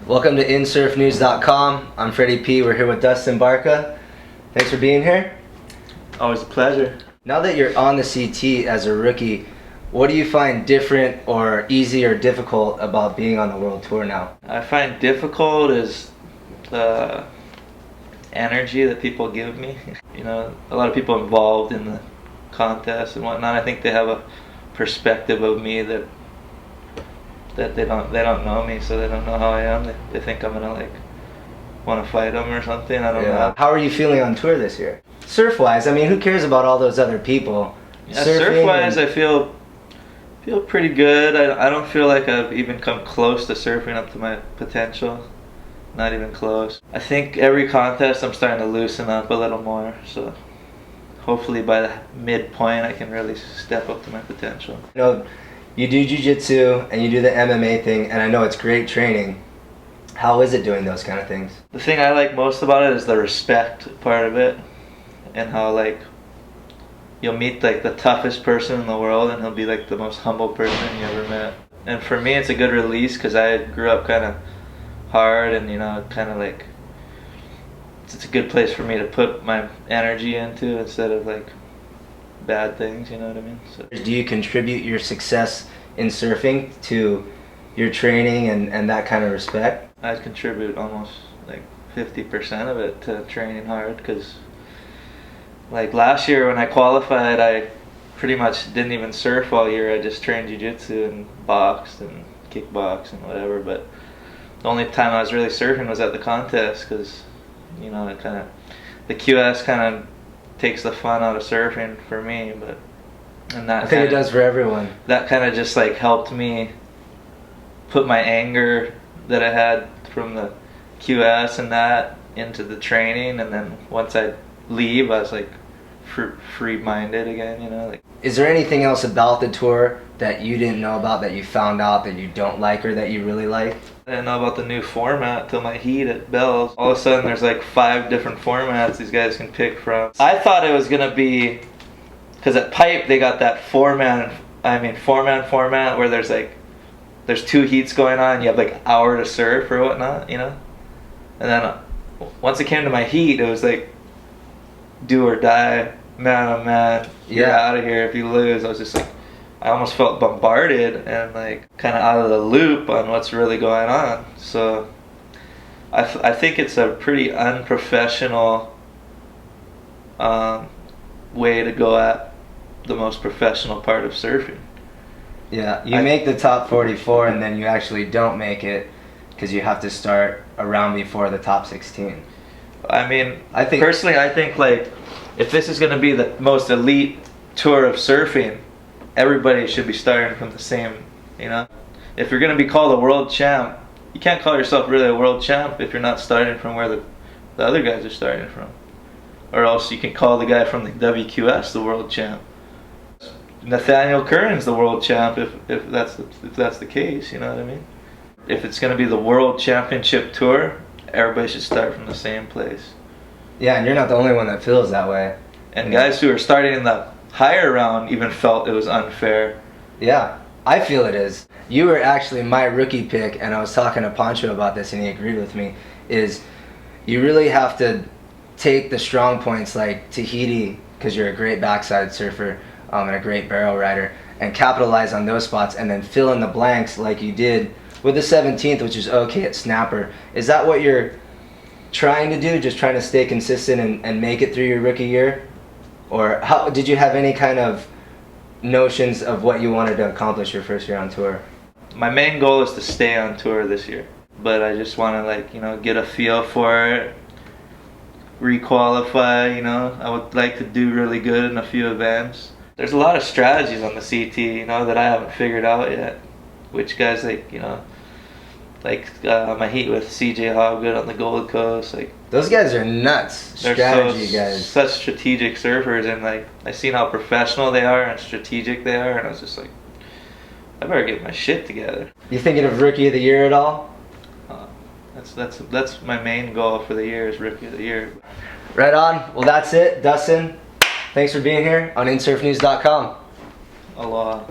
Welcome to InSurfNews.com. I'm FreddyP. We're here with Dustin Barca. Thanks for being here. Always a pleasure. Now that you're on the CT as a rookie, what do you find different or easy or difficult about being on the World Tour now? I find difficult is the energy that people give me. You know, a lot of people involved in the contest and whatnot, I think they have a perspective of me that they don't know me, so they don't know how I am. They think I'm gonna like want to fight them or something. I don't know. How are you feeling on tour this year? Surf-wise, I mean, who cares about all those other people? Yeah, surf-wise, I feel pretty good. I don't feel like I've even come close to surfing up to my potential. Not even close. I think every contest I'm starting to loosen up a little more, so hopefully by the midpoint I can really step up to my potential. You know, you do jiu-jitsu and you do the MMA thing, and I know it's great training. How is it doing those kind of things? The thing I like most about it is the respect part of it, and how like you'll meet like the toughest person in the world and he'll be like the most humble person you ever met. And for me it's a good release because I grew up kind of hard, and you know, kind of like it's a good place for me to put my energy into instead of like bad things, you know what I mean? So. Do you contribute your success in surfing to your training and that kind of respect? I'd contribute almost like 50% of it to training hard, because like last year when I qualified, I pretty much didn't even surf all year. I just trained jiu-jitsu and boxed and kickboxed and whatever, but the only time I was really surfing was at the contest, because you know, it kind of, the QS kind of takes the fun out of surfing for me, but and that I think it does for everyone. That kind of just like helped me put my anger that I had from the QS and that into the training, and then once I leave I was like free-minded again, you know. Like, is there anything else about the tour that you didn't know about, that you found out that you don't like or that you really like? I didn't know about the new format till my heat at Bell's. All of a sudden there's like 5 different formats these guys can pick from. I thought it was gonna be, because at Pipe they got that four-man format where there's 2 heats going on, you have like an hour to surf or whatnot, you know. And then once it came to my heat, it was like do or die, man oh man, you're out of here if you lose. I was just like, I almost felt bombarded and like kind of out of the loop on what's really going on. So I think it's a pretty unprofessional way to go at the most professional part of surfing. Yeah, you make the top 44 and then you actually don't make it because you have to start a round before the top 16. I mean, I think like if this is going to be the most elite tour of surfing, everybody should be starting from the same, you know. If you're going to be called a world champ, you can't call yourself really a world champ if you're not starting from where the other guys are starting from. Or else you can call the guy from the WQS the world champ. Nathaniel Curran's the world champ if that's the case, you know what I mean? If it's going to be the world championship tour, everybody should start from the same place. Yeah, and you're not the only one that feels that way. And guys who are starting in the higher round even felt it was unfair. Yeah, I feel it is. You were actually my rookie pick, and I was talking to Pancho about this and he agreed with me, is you really have to take the strong points like Tahiti, because you're a great backside surfer and a great barrel rider, and capitalize on those spots and then fill in the blanks like you did with the 17th, which is okay at snapper. Is that what you're trying to do, just trying to stay consistent and make it through your rookie year? Or how did you have any kind of notions of what you wanted to accomplish your first year on tour? My main goal is to stay on tour this year, but I just want to, like, you know, get a feel for it, requalify, you know. I would like to do really good in a few events. There's a lot of strategies on the CT, you know, that I haven't figured out yet. Which guys, like, you know, like my heat with CJ Hobgood on the Gold Coast, like, those guys are nuts. Strategy guys. Such strategic surfers, and like I seen how professional they are and strategic they are, and I was just like, I better get my shit together. You thinking of Rookie of the Year at all? That's my main goal for the year, is Rookie of the Year. Right on. Well, that's it, Dustin. Thanks for being here on InSurfNews.com. Aloha.